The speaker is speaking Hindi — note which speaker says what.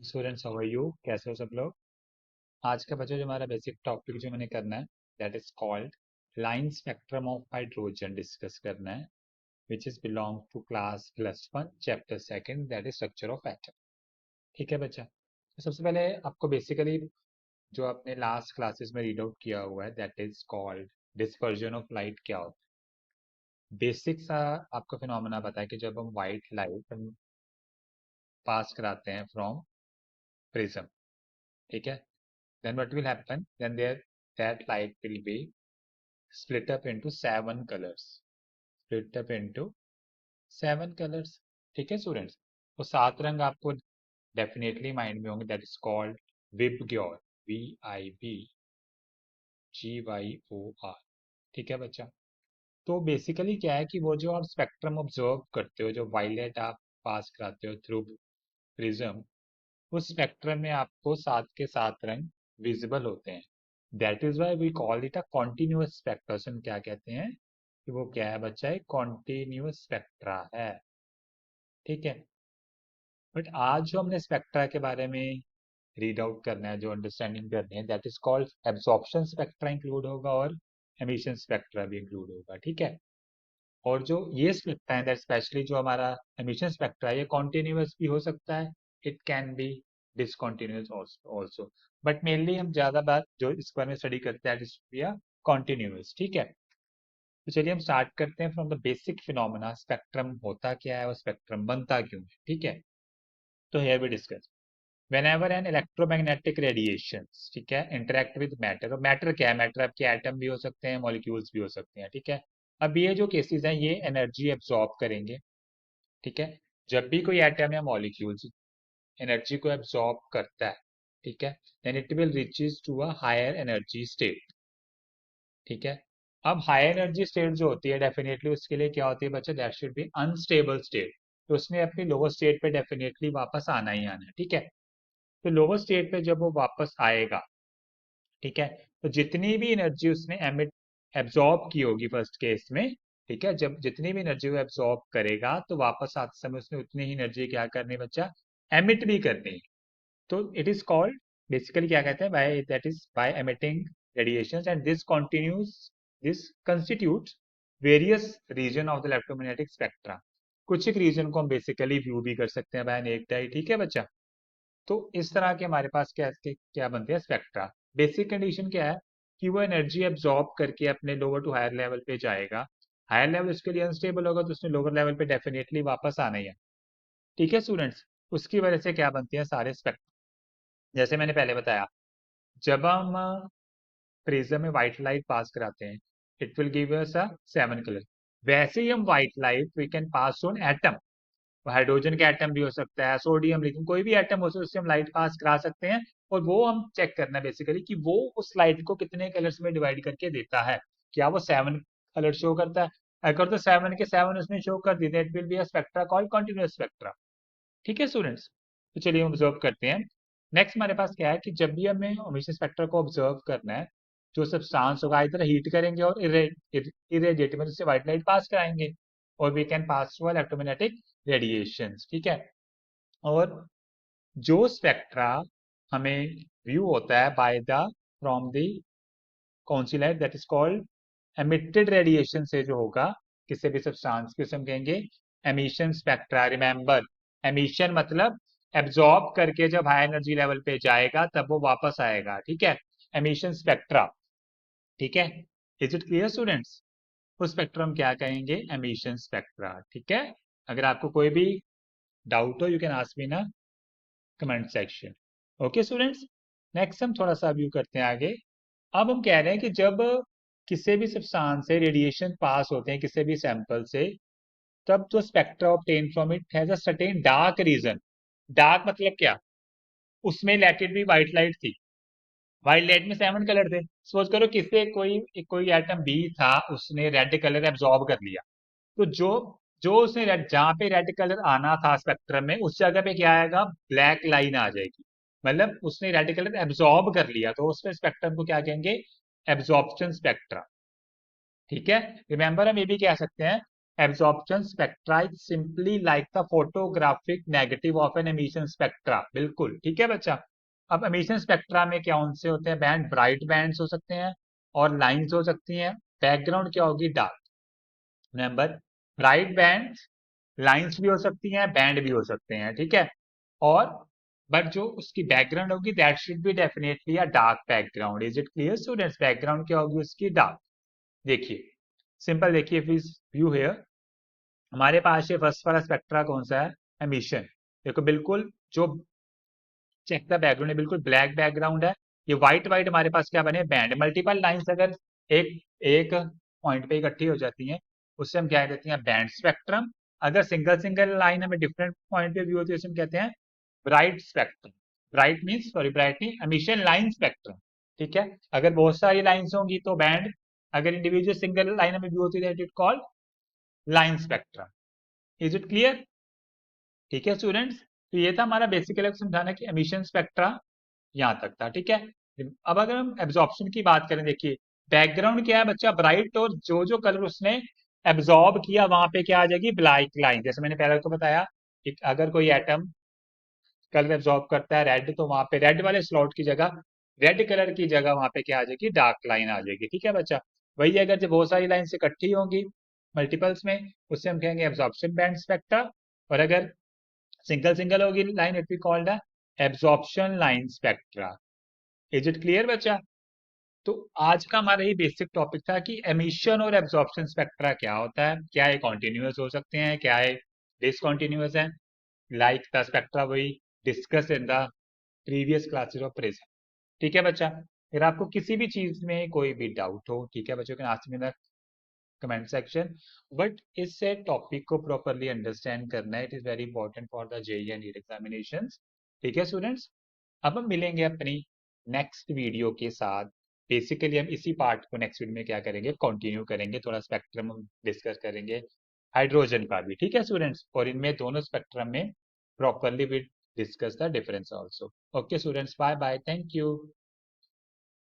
Speaker 1: स्टूडेंट्स हाउ आर यू, कैसे हो सब लोग। आज का बच्चा जो हमारा बेसिक टॉपिक जो मैंने करना है that is called line spectrum of hydrogen discuss करना है, which is belong to class +1 chapter second that is structure of atom. ठीक है बच्चा, तो सबसे पहले आपको बेसिकली जो आपने लास्ट क्लासेस में रीड आउट किया हुआ है that is called dispersion of light क्या होता है। बेसिक सा आपको फिनोमेना पता है कि जब हम व्हाइट लाइट हम पास कराते हैं फ्रॉम प्रिज्म, ठीक है, then what will happen, then there that light will be split up into 7 colors, split up into 7 colors। ठीक है स्टूडेंट्स, तो 7 रंग आपको डेफिनेटली माइंड में होंगे, that is called VIBGYOR, VIBGYOR। ठीक है बच्चा, तो बेसिकली क्या है कि वो जो आप स्पेक्ट्रम ऑब्जर्व करते हो, जो वायलेट आप पास कराते हो थ्रू प्रिज्म, उस स्पेक्ट्रम में आपको 7 के 7 रंग विजिबल होते हैं। That is why we call it a continuous spectra. हम क्या कहते हैं कि वो क्या है बच्चा, एक कॉन्टिन्यूअस स्पेक्ट्रा है। ठीक है, बट आज जो हमने स्पेक्ट्रा के बारे में रीड आउट करना है, जो अंडरस्टैंडिंग करनी है, that is called absorption spectra include होगा और एमिशन स्पेक्ट्रा भी इंक्लूड होगा। ठीक है, और जो ये स्पेक्ट्रा है दैट स्पेशली जो हमारा एमिशन स्पेक्ट्रा है, ये कॉन्टिन्यूअस भी हो सकता है, it can be discontinuous also, but mainly हम ज्यादा बात जो इस बारे में स्टडी करते हैं कॉन्टिन्यूअस। ठीक है, तो चलिए हम स्टार्ट करते हैं from the basic phenomena, spectrum होता क्या है और स्पेक्ट्रम बनता क्यों है। ठीक है, तो here we discuss whenever an electromagnetic radiations, ठीक है, interact with matter। और मैटर क्या है, मैटर आपके एटम भी हो सकते हैं, मॉलिक्यूल्स भी हो सकते हैं। ठीक है, अब ये जो केसेस हैं ये एनर्जी एब्जॉर्ब करेंगे। ठीक है, जब भी कोई एटम या मॉलिक्यूल्स एनर्जी को एब्जॉर्ब करता है, ठीक है, then it will reaches to a higher energy state. ठीक है, अब हायर एनर्जी स्टेट जो होती है डेफिनेटली उसके लिए क्या होती है बच्चा, that should be unstable state. तो उसने अपनी लोअर स्टेट पे डेफिनेटली वापस आना ही आना है। ठीक है, तो लोअर स्टेट पे जब वो वापस आएगा, ठीक है, तो जितनी भी एनर्जी उसने एमिट एब्जॉर्ब की होगी फर्स्ट केस में, ठीक है, जब जितनी भी एनर्जी वो एब्जॉर्ब करेगा तो वापस आते समय उसने उतनी ही एनर्जी क्या करनी बच्चा, एमिट भी करनी। तो इट इज कॉल्ड बेसिकली क्या कहते हैं, by that is by emitting radiations and this continuous, this constitutes various region of the electromagnetic spectra. कुछ एक रीजन को हम बेसिकली व्यू भी कर सकते हैं बाय नेक्ड आई। ठीक है बच्चा, तो इस तरह के हमारे पास क्या बनते हैं स्पेक्ट्रा। बेसिक कंडीशन क्या है कि वो एनर्जी एब्जॉर्ब करके अपने लोअर टू हायर लेवल पे जाएगा, हायर लेवल उसके लिए अनस्टेबल होगा तो उसने लोअर लेवल पे डेफिनेटली वापस आना ही है। ठीक है स्टूडेंट्स, उसकी वजह से क्या बनती है सारे स्पेक्ट्रा। जैसे मैंने पहले बताया, जब हम प्रिज्म में व्हाइट लाइट पास कराते हैं, it will give us a 7 colour. वैसे ही हम white light we can pass on atom, hydrogen का एटम भी हो सकता है, सोडियम, लेकिन कोई भी एटम हो सकता है, उससे हम लाइट पास करा सकते हैं। और वो हम चेक करना है बेसिकली कि वो उस लाइट को कितने कलर्स में डिवाइड करके देता है। क्या वो 7 कलर शो करता है? अगर तो 7 के 7 उसमें शो कर दी, it will be a spectra called continuous spectra. ठीक है स्टूडेंट्स, तो चलिए हम ऑब्जर्व करते हैं। नेक्स्ट हमारे पास क्या है कि जब भी हमें हमेशा स्पेक्ट्रा को ऑब्जर्व करना है, जो सब्सटेंस होगा इधर हीट करेंगे और इरेडिएट में उससे व्हाइट लाइट पास कराएंगे, और we can pass through electromagnetic radiations. ठीक है, और जो स्पेक्ट्रा हमें व्यू होता है बाय द फ्रॉम द कौन सी light, that is called emitted radiation से जो होगा किसी भी सब्सटेंस की, उसे हम कहेंगे एमिशन स्पेक्ट्रा। रिमेंबर, एमिशन मतलब एब्जॉर्ब करके जब हाई एनर्जी लेवल पे जाएगा तब वो वापस आएगा। ठीक है, एमिशन स्पेक्ट्रा। ठीक है, इज इट क्लियर स्टूडेंट्स? उस स्पेक्ट्रम क्या कहेंगे, एमिशन स्पेक्ट्रा। ठीक है, अगर आपको कोई भी डाउट हो यू कैन आस्क मी ना comment section. Okay students, next हम थोड़ा सा व्यू करते हैं आगे। अब हम कह रहे हैं कि जब किसी भी सब्सटेंस से रेडिएशन पास होते हैं किसी भी सैंपल से, तब जो spectra obtain from it has a certain dark region. Dark मतलब क्या, उसमें let it be white light थी, व्हाइट लाइट में 7 कलर थे। सपोज करो किसी कोई कोई एटम बी था, उसने रेड कलर एब्जॉर्ब कर लिया, तो जो जो उसने रेड, जहां पे रेड कलर आना था स्पेक्ट्रम में, उस जगह पे क्या आएगा, ब्लैक लाइन आ जाएगी। मतलब उसने रेड कलर एब्जॉर्ब कर लिया, तो उस स्पेक्ट्रम को क्या कहेंगे, एब्जॉर्प्शन स्पेक्ट्रा। ठीक है, रिमेंबर हम ये भी कह सकते हैं absorption spectra is simply like the photographic negative of an emission spectra. बिल्कुल ठीक है बच्चा। अब एमिशन स्पेक्ट्रा में क्या कौन से होते हैं बैंड? ब्राइट बैंड्स हो सकते हैं और लाइंस हो सकती हैं। बैकग्राउंड क्या होगी? Dark. Number, bright band, lines भी हो सकती हैं, बैंड भी हो सकते हैं, ठीक है। और बट जो उसकी बैकग्राउंड होगी that should be definitely a dark background. Is it clear students? Background क्या होगी उसकी? डार्क। देखिए सिंपल, देखिए व्यू हेयर हमारे पास ये फर्स्ट वाला स्पेक्ट्रा कौन सा है? एमिशन। देखो बिल्कुल जो चेक द बैकग्राउंड है बिल्कुल ब्लैक बैकग्राउंड है। ये व्हाइट व्हाइट हमारे पास क्या बने? बैंड। मल्टीपल लाइंस अगर एक एक पॉइंट पे इकट्ठी हो जाती हैं उससे हम क्या कहते हैं? Band spectrum. अगर सिंगल सिंगल लाइन हमें डिफरेंट पॉइंट पे व्यू होती है उसे हम कहते हैं bright spectrum. Bright means sorry bright नहीं, एमिशन लाइन स्पेक्ट्रम, ठीक है। अगर बहुत सारी लाइंस होंगी तो बैंड, अगर इंडिविजुअल सिंगल लाइन हमें व्यू होती है it called line spectrum. Is it clear? ठीक है स्टूडेंट्स, तो ये था हमारा बेसिकली समझाना कि एमिशन स्पेक्ट्रा यहाँ तक था, ठीक है। अब अगर हम एब्जॉर्प्शन की बात करें, देखिए बैकग्राउंड क्या है बच्चा? ब्राइट, और जो जो कलर उसने एब्जॉर्ब किया वहां पे क्या आ जाएगी? Black line. जैसे मैंने पहले को बताया कि अगर कोई एटम कलर एब्जॉर्ब करता है रेड, तो वहां पे रेड वाले स्लॉट की जगह, रेड कलर की जगह वहां पे क्या आ जाएगी? डार्क लाइन आ जाएगी, ठीक है बच्चा। वही अगर जब बहुत सारी लाइन इकट्ठी होंगी मल्टीपल्स में उससे हम कहेंगे एब्जॉर्प्शन बैंड स्पेक्ट्रा। और अगर सिंगल सिंगल होगी line it be called absorption line spectra. Is it clear बच्चा? तो आज का हमारा ये बेसिक टॉपिक था कि एमिशन और एब्जॉर्प्शन स्पेक्ट्रा क्या होता है, क्या ये कॉन्टिन्यूस हो सकते हैं, क्या ये डिसकॉन्टिन्यूस है, like the spectra we discuss in the previous classes of prism. ठीक है बच्चा। अगर आपको किसी भी चीज में कोई भी डाउट हो, ठीक है बच्चों, can ask me in the comment section. But इससे टॉपिक को प्रॉपरली अंडरस्टैंड करना है, it is very important for the JEE and NEET examinations. ठीक है स्टूडेंट्स, अब हम मिलेंगे अपनी नेक्स्ट वीडियो के साथ। बेसिकली हम इसी पार्ट को नेक्स्ट वीडियो में क्या करेंगे? कंटिन्यू करेंगे, थोड़ा स्पेक्ट्रम डिस्कस करेंगे हाइड्रोजन का भी, ठीक है स्टूडेंट्स। और इनमें दोनों स्पेक्ट्रम में properly we discuss the difference also. Okay students, bye bye, thank you.